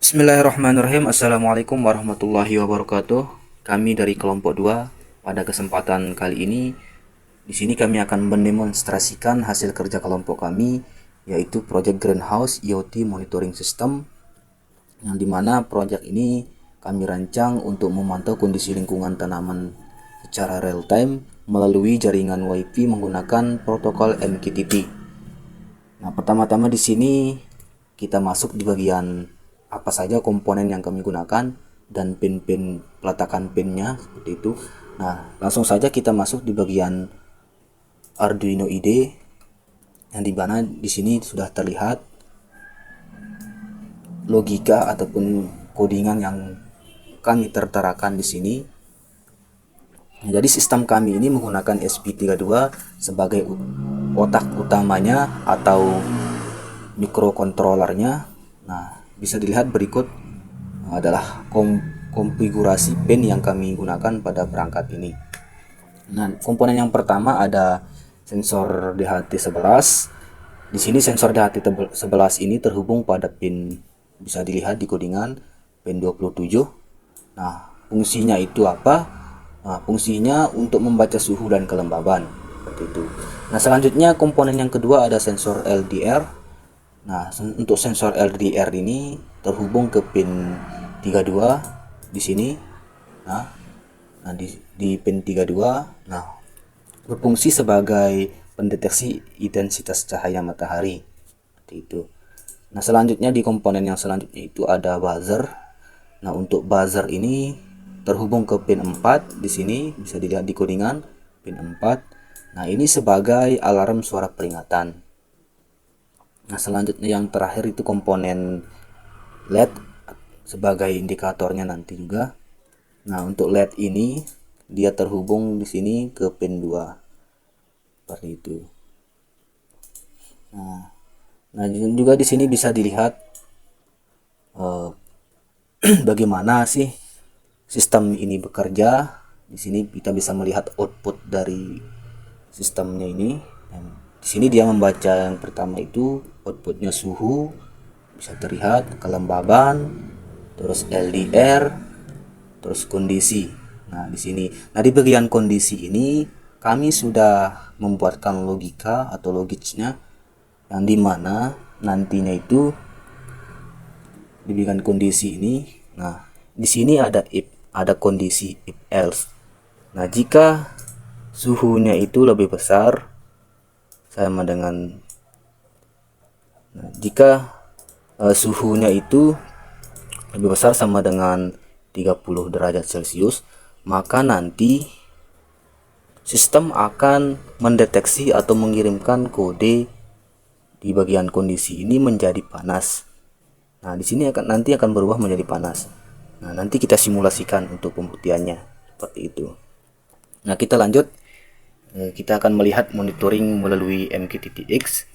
Bismillahirrahmanirrahim. Assalamualaikum warahmatullahi wabarakatuh. Kami dari kelompok 2. Pada kesempatan kali ini, di sini kami akan mendemonstrasikan hasil kerja kelompok kami, yaitu Project Greenhouse IoT Monitoring System, yang dimana proyek ini kami rancang untuk memantau kondisi lingkungan tanaman secara real time melalui jaringan Wi-Fi menggunakan protokol MQTT. Nah, pertama-tama di sini kita masuk di bagian apa saja komponen yang kami gunakan dan pin-pin peletakan pinnya seperti itu. Nah, langsung saja kita masuk di bagian Arduino IDE, yang dimana di sini sudah terlihat logika ataupun codingan yang kami terterakan di sini. Nah, jadi sistem kami ini menggunakan SP32 sebagai otak utamanya atau mikrokontrolernya. Nah, bisa dilihat berikut adalah konfigurasi pin yang kami gunakan pada perangkat ini. Nah, komponen yang pertama ada sensor DHT11. Di sini sensor DHT11 ini terhubung pada pin, bisa dilihat di codingan, pin 27. Nah, fungsinya itu apa? Nah, fungsinya untuk membaca suhu dan kelembaban, seperti itu. Nah, selanjutnya komponen yang kedua ada sensor LDR. Nah, untuk sensor LDR ini terhubung ke pin 32 di sini. Nah, di pin 32, nah, berfungsi sebagai pendeteksi intensitas cahaya matahari. Seperti itu. Nah, selanjutnya di komponen yang selanjutnya itu ada buzzer. Nah, untuk buzzer ini terhubung ke pin 4 di sini, bisa dilihat di codingan pin 4. Nah, ini sebagai alarm suara peringatan. Nah, selanjutnya yang terakhir itu komponen LED sebagai indikatornya nanti juga. Nah, untuk LED ini dia terhubung di sini ke pin 2. Seperti itu. Nah, juga di sini bisa dilihat bagaimana sih sistem ini bekerja. Di sini kita bisa melihat output dari sistemnya ini. Di sini dia membaca yang pertama itu outputnya suhu, bisa terlihat kelembaban, terus LDR, terus kondisi. Nah, di sini. Nah, di bagian kondisi ini kami sudah membuatkan logika atau logisnya, yang dimana nantinya itu di bagian kondisi ini. Nah, di sini ada if, ada kondisi if else. Nah, jika suhunya itu lebih besar sama dengan, jika suhunya itu lebih besar sama dengan 30 derajat Celcius, maka nanti sistem akan mendeteksi atau mengirimkan kode di bagian kondisi ini menjadi panas. Nah, di sini nanti akan berubah menjadi panas. Nah, nanti kita simulasikan untuk pembuktiannya seperti itu. Nah, kita lanjut. Kita akan melihat monitoring melalui MQTT-X.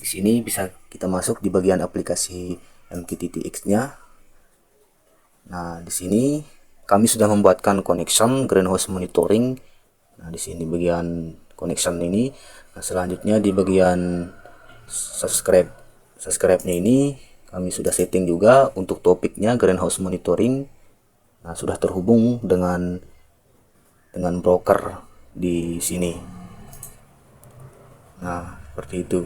Di sini bisa kita masuk di bagian aplikasi MQTT-X-nya. Nah, di sini kami sudah membuatkan connection greenhouse monitoring. Nah, di sini bagian connection ini. Nah, selanjutnya di bagian subscribe-nya ini kami sudah setting juga untuk topiknya greenhouse monitoring. Nah, sudah terhubung dengan broker di sini. Nah, seperti itu.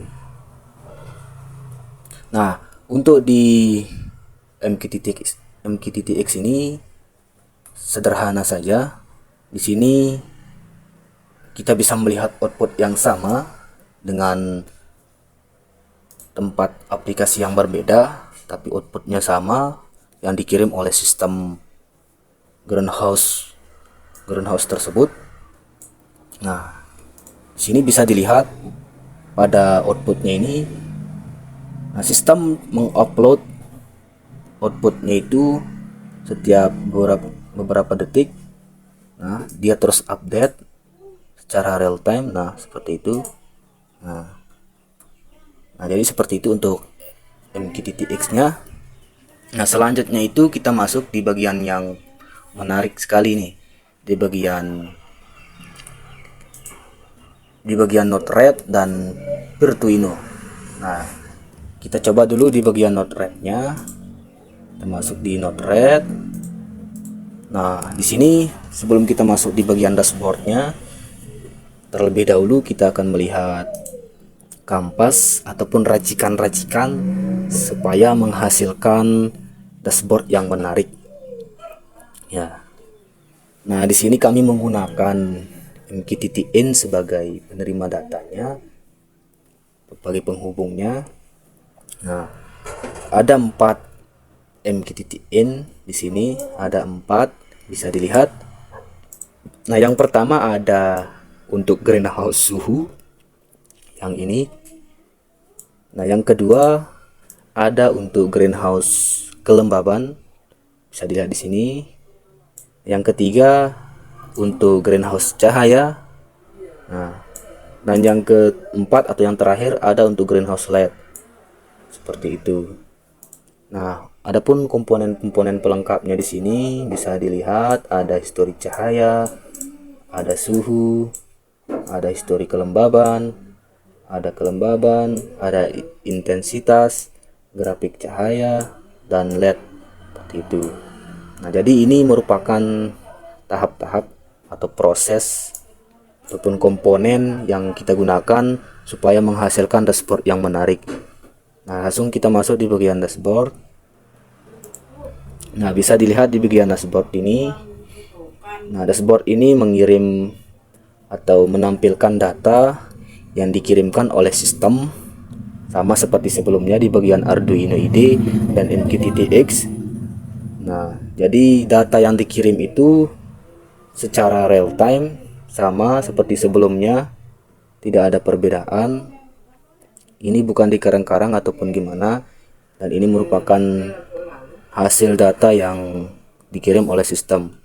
Nah, untuk di MQTT-X ini sederhana saja. Di sini kita bisa melihat output yang sama dengan tempat aplikasi yang berbeda, tapi outputnya sama yang dikirim oleh sistem greenhouse tersebut. Nah, di sini bisa dilihat pada outputnya ini. Nah, sistem mengupload outputnya itu setiap beberapa detik. Nah, dia terus update secara real time. Nah, seperti itu. Nah, jadi seperti itu untuk MQTT-X-nya. Nah, selanjutnya itu kita masuk di bagian yang menarik sekali nih, di bagian Node-RED dan Virtuino. Nah, kita coba dulu di bagian Node-RED-nya. Kita masuk di Node-RED. Nah, di sini sebelum kita masuk di bagian dashboardnya, terlebih dahulu kita akan melihat kampas ataupun racikan-racikan supaya menghasilkan dashboard yang menarik. Ya. Nah, di sini kami menggunakan MQTT-in sebagai penerima datanya, sebagai penghubungnya. Nah, ada 4 MQTT-in di sini, ada 4, bisa dilihat. Nah, yang pertama ada untuk greenhouse suhu, yang ini. Nah, yang kedua ada untuk greenhouse kelembaban, bisa dilihat di sini. Yang ketiga untuk greenhouse cahaya. Nah, dan yang keempat atau yang terakhir ada untuk greenhouse LED, seperti itu. Nah, adapun komponen-komponen pelengkapnya di sini bisa dilihat, ada histori cahaya, ada suhu, ada histori kelembaban, ada intensitas, grafik cahaya, dan LED, seperti itu. Nah, jadi ini merupakan tahap-tahap atau proses ataupun komponen yang kita gunakan supaya menghasilkan dashboard yang menarik. Nah, langsung kita masuk di bagian dashboard. Nah, bisa dilihat di bagian dashboard ini. Nah, dashboard ini mengirim atau menampilkan data yang dikirimkan oleh sistem, sama seperti sebelumnya di bagian Arduino IDE dan MQTT-X. Nah, jadi data yang dikirim itu secara real time sama seperti sebelumnya, tidak ada perbedaan. Ini bukan dikarang-karang ataupun gimana, dan ini merupakan hasil data yang dikirim oleh sistem.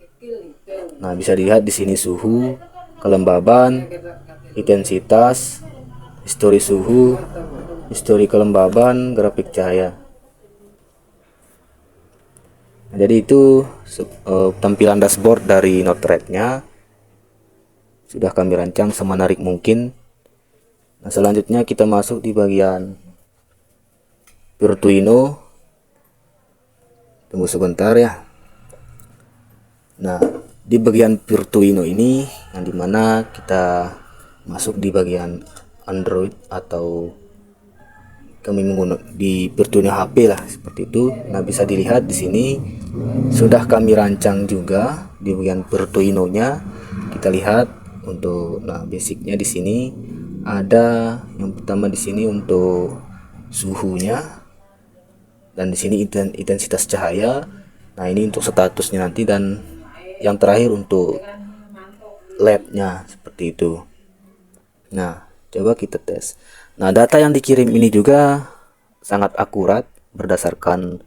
Nah, bisa dilihat di sini suhu, kelembaban, intensitas, histori suhu, histori kelembaban, grafik cahaya. Nah, jadi itu tampilan dashboard dari Node-RED-nya. Sudah kami rancang semenarik mungkin. Nah, selanjutnya kita masuk di bagian Virtuino. Tunggu sebentar ya. Nah, di bagian Virtuino ini yang dimana kita masuk di bagian Android atau kami menggunakan di Virtuino HP lah, seperti itu. Nah, bisa dilihat di sini sudah kami rancang juga di bagian Virtuino-nya. Kita lihat untuk basicnya di sini ada yang pertama di sini untuk suhunya, dan di sini intensitas cahaya. Nah, ini untuk statusnya nanti, dan yang terakhir untuk LED-nya, seperti itu. Nah, coba kita tes. Nah, data yang dikirim ini juga sangat akurat berdasarkan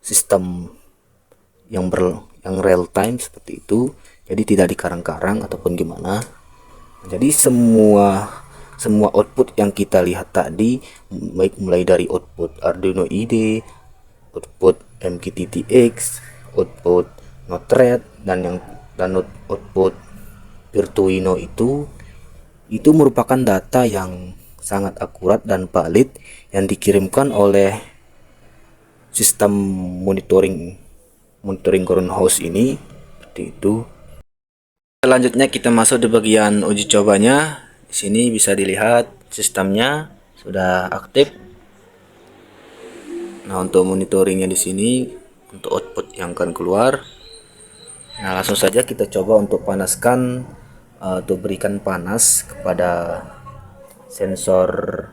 sistem yang real time, seperti itu. Jadi tidak dikarang-karang ataupun gimana. Jadi semua output yang kita lihat tadi, baik mulai dari output Arduino IDE, output MQTT-X, output Node-RED, dan output Virtuino itu merupakan data yang sangat akurat dan valid yang dikirimkan oleh sistem monitoring greenhouse ini, seperti itu. Selanjutnya kita masuk di bagian uji cobanya. Di sini bisa dilihat sistemnya sudah aktif. Nah, untuk monitoringnya di sini untuk output yang akan keluar. Nah, langsung saja kita coba untuk panaskan atau berikan panas kepada sensor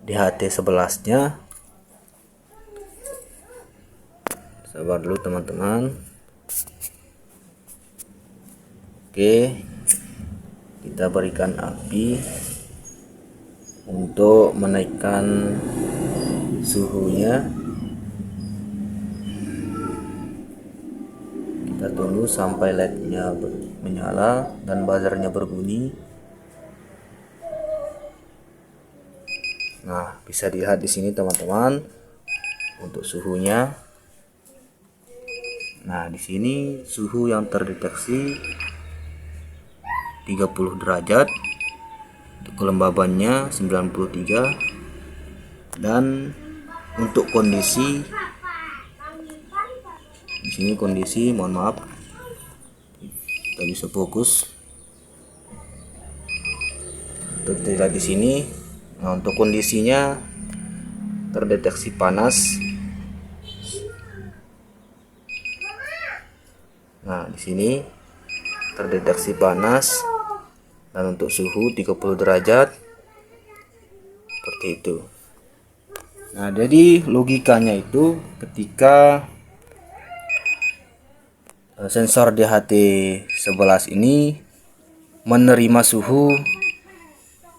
DHT11-nya. Sabar dulu teman-teman. Oke, kita berikan api untuk menaikkan suhunya. Kita tunggu sampai LED-nya menyala dan buzzernya berbunyi. Nah, bisa dilihat di sini teman-teman untuk suhunya. Nah, di sini suhu yang terdeteksi 30 derajat, untuk kelembabannya 93, dan untuk kondisi Di sini kondisi, mohon maaf, kita bisa fokus. Untuk dilihat di sini. Nah, untuk kondisinya terdeteksi panas. Nah, di sini terdeteksi panas dan untuk suhu 30 derajat seperti itu. Nah, jadi logikanya itu ketika sensor DHT11 ini menerima suhu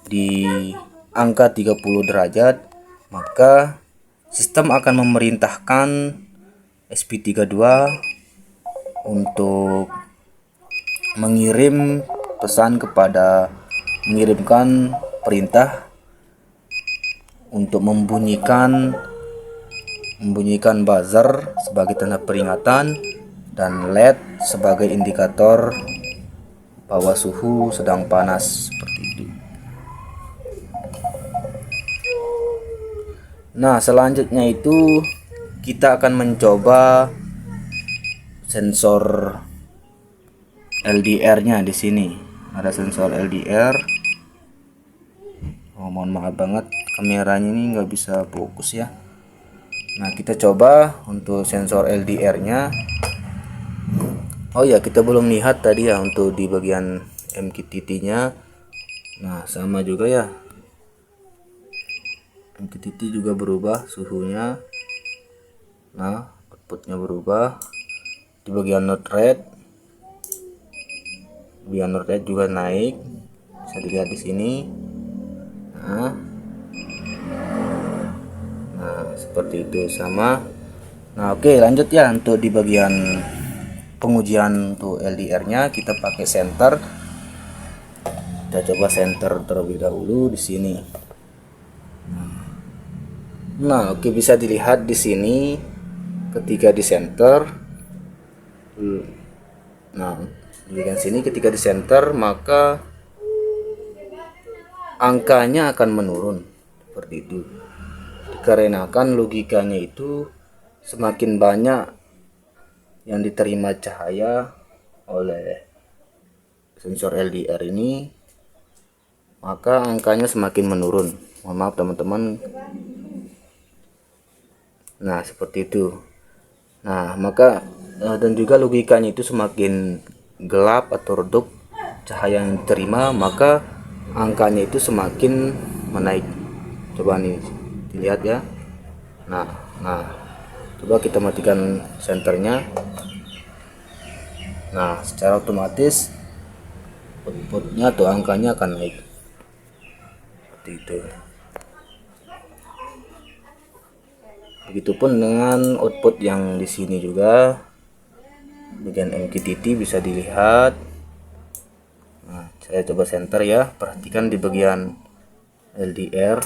di angka 30 derajat, maka sistem akan memerintahkan SP32 untuk mengirimkan perintah untuk membunyikan buzzer sebagai tanda peringatan dan LED sebagai indikator bahwa suhu sedang panas seperti itu. Nah, selanjutnya itu kita akan mencoba sensor LDR-nya. Di sini ada sensor LDR. Oh, mohon maaf banget, kameranya ini nggak bisa fokus ya. Nah, kita coba untuk sensor LDR-nya. Oh ya, kita belum lihat tadi ya untuk di bagian MQTT-nya. Nah, sama juga ya. MQTT juga berubah suhunya. Nah, outputnya berubah. Di bagian node rate, juga naik. Bisa dilihat di sini. Nah, seperti itu sama. Nah, oke, lanjut ya untuk di bagian pengujian untuk LDR-nya kita pakai center. Kita coba center terlebih dahulu di sini. Nah, oke, bisa dilihat di sini ketika di center. Nah, di bagian sini ketika di center maka angkanya akan menurun seperti itu. Dikarenakan logikanya itu semakin banyak yang diterima cahaya oleh sensor LDR ini, maka angkanya semakin menurun. Mohon maaf teman-teman. Nah, seperti itu. Nah, maka dan juga logikanya itu semakin gelap atau redup cahaya yang diterima, maka angkanya itu semakin menaik. Coba nih dilihat ya. Nah, coba kita matikan senternya. Nah, secara otomatis outputnya atau angkanya akan naik seperti itu. Begitupun dengan output yang di sini juga bagian MQTT bisa dilihat. Nah, saya coba center ya. Perhatikan di bagian LDR.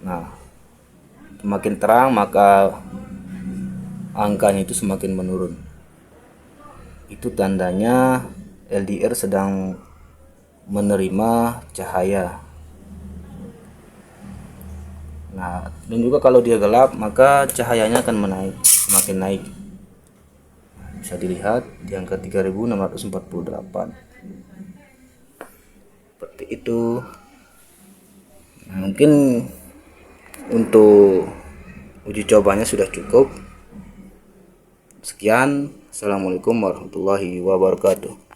Nah, semakin terang maka angkanya itu semakin menurun. Itu tandanya LDR sedang menerima cahaya. Nah, dan juga kalau dia gelap maka cahayanya akan semakin naik. Bisa dilihat di angka 3648. Seperti itu. Nah, mungkin untuk uji cobanya sudah cukup. Sekian. Assalamualaikum warahmatullahi wabarakatuh.